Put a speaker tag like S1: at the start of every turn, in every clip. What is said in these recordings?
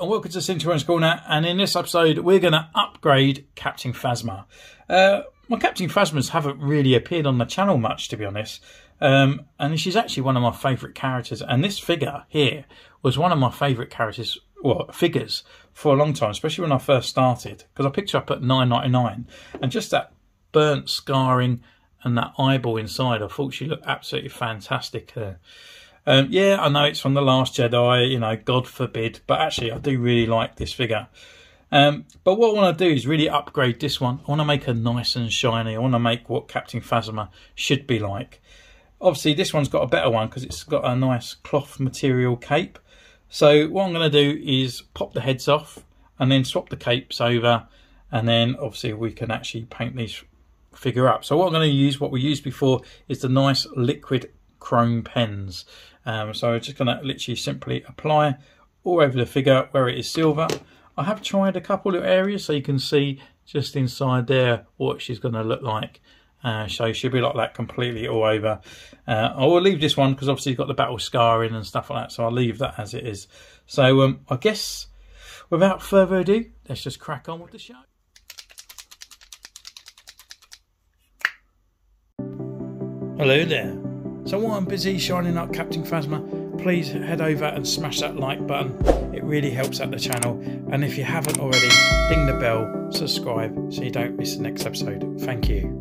S1: and welcome to Centurions Corner, and in this episode we're going to upgrade Captain Phasma. My Captain Phasmas haven't really appeared on the channel much, to be honest, and she's actually one of my favourite characters, and this figure here was one of my favourite characters, well, figures for a long time, especially when I first started, because I picked her up at $9.99, and just that burnt scarring and that eyeball inside, I thought she looked absolutely fantastic. Yeah, I know it's from The Last Jedi, you know, God forbid, but actually I do really like this figure. But what I want to do is really upgrade this one. I want to make her nice and shiny. I want to make what Captain Phasma should be like. Obviously this one's got a better one because it's got a nice cloth material cape. So what I'm going to do is pop the heads off and then swap the capes over, and then obviously we can actually paint this figure up. So what I'm going to use, what we used before, is the nice liquid chrome pens. So I'm just going to literally simply apply all over the figure where it is silver. I have tried a couple of areas so you can see just inside there what she's going to look like. So she'll be like that completely all over. I will leave this one because obviously you've got the battle scarring and stuff like that, so I'll leave that as it is. So I guess without further ado, let's just crack on with the show. Hello there. So while I'm busy shining up Captain Phasma, please head over and smash that like button. It really helps out the channel. And if you haven't already, ding the bell, subscribe so you don't miss the next episode. Thank you.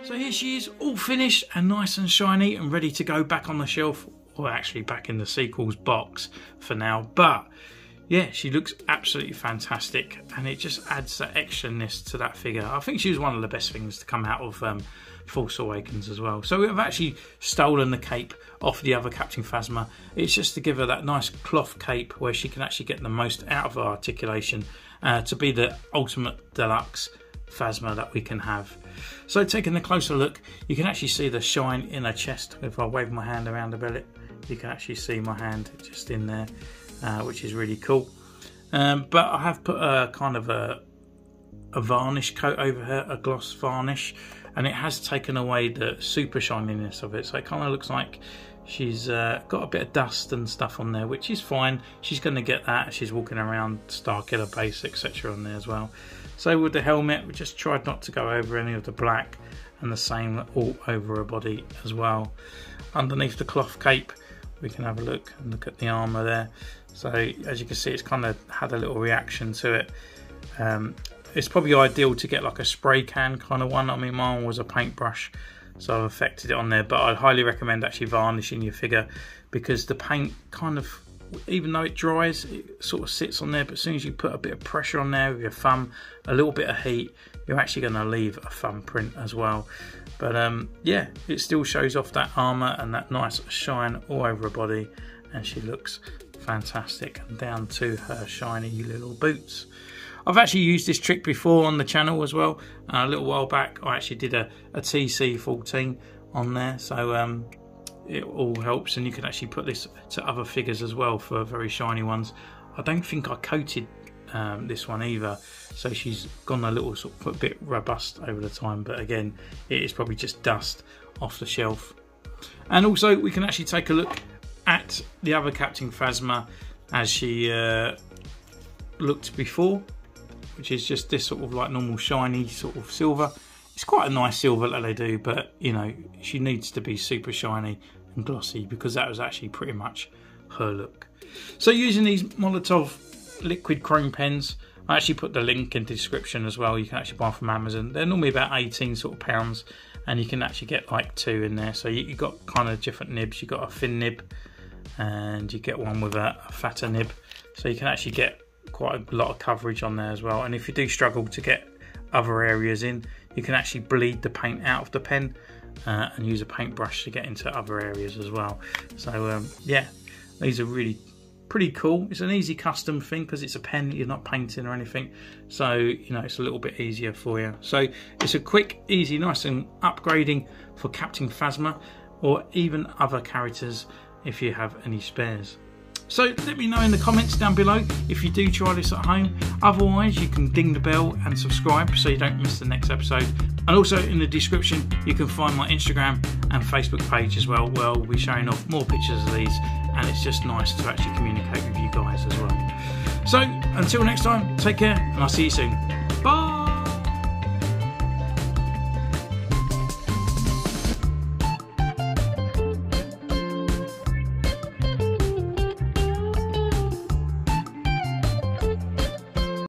S1: So here she is, all finished and nice and shiny and ready to go back on the shelf, or actually back in the sequels box for now. But yeah, she looks absolutely fantastic, and it just adds that extraness to that figure. I think she was one of the best things to come out of Force Awakens as well. So we've actually stolen the cape off the other Captain Phasma. It's just to give her that nice cloth cape where she can actually get the most out of her articulation to be the ultimate deluxe Phasma that we can have. So taking a closer look, you can actually see the shine in her chest. If I wave my hand around the belly, you can actually see my hand just in there, which is really cool. But I have put a kind of a varnish coat over her, a gloss varnish, and it has taken away the super shininess of it. So it kind of looks like she's got a bit of dust and stuff on there, which is fine. She's going to get that. She's walking around Starkiller base, etc. on there as well. So with the helmet, we just tried not to go over any of the black, and the same all over her body as well. Underneath the cloth cape, we can have a look and look at the armour there. So as you can see, it's kind of had a little reaction to it. It's probably ideal to get like a spray can kind of one. I mean, mine was a paintbrush, so I've affected it on there. But I'd highly recommend actually varnishing your figure, because the paint kind of, even though it dries, it sort of sits on there. But as soon as you put a bit of pressure on there with your thumb, a little bit of heat, you're actually going to leave a thumbprint as well. But yeah, it still shows off that armour and that nice shine all over her body, and she looks fantastic, and down to her shiny little boots. I've actually used this trick before on the channel as well. A little while back, I actually did a TC14 on there, so it all helps, and you can actually put this to other figures as well for very shiny ones. I don't think I coated this one either, so she's gone a little sort of a bit robust over the time, but again, it is probably just dust off the shelf. And also we can actually take a look at the other Captain Phasma as she looked before, which is just this sort of like normal shiny sort of silver. It's quite a nice silver that they do, but you know, she needs to be super shiny and glossy, because that was actually pretty much her look. So using these Molotov liquid chrome pens, I actually put the link in the description as well. You can actually buy them from Amazon. They're normally about 18 sort of pounds, and you can actually get like 2 in there. So you've got kind of different nibs. You've got a thin nib, and you get one with a fatter nib. So you can actually get quite a lot of coverage on there as well. And if you do struggle to get other areas in, you can actually bleed the paint out of the pen and use a paintbrush to get into other areas as well. So yeah, these are really pretty cool. It's an easy custom thing because it's a pen, you're not painting or anything, so you know, it's a little bit easier for you. So it's a quick, easy, nice and upgrading for Captain Phasma, or even other characters if you have any spares. So let me know in the comments down below if you do try this at home. Otherwise, you can ding the bell and subscribe so you don't miss the next episode. And also in the description, you can find my Instagram and Facebook page as well, where I'll be showing off more pictures of these, and it's just nice to actually communicate with you guys as well. So until next time, take care, and I'll see you soon.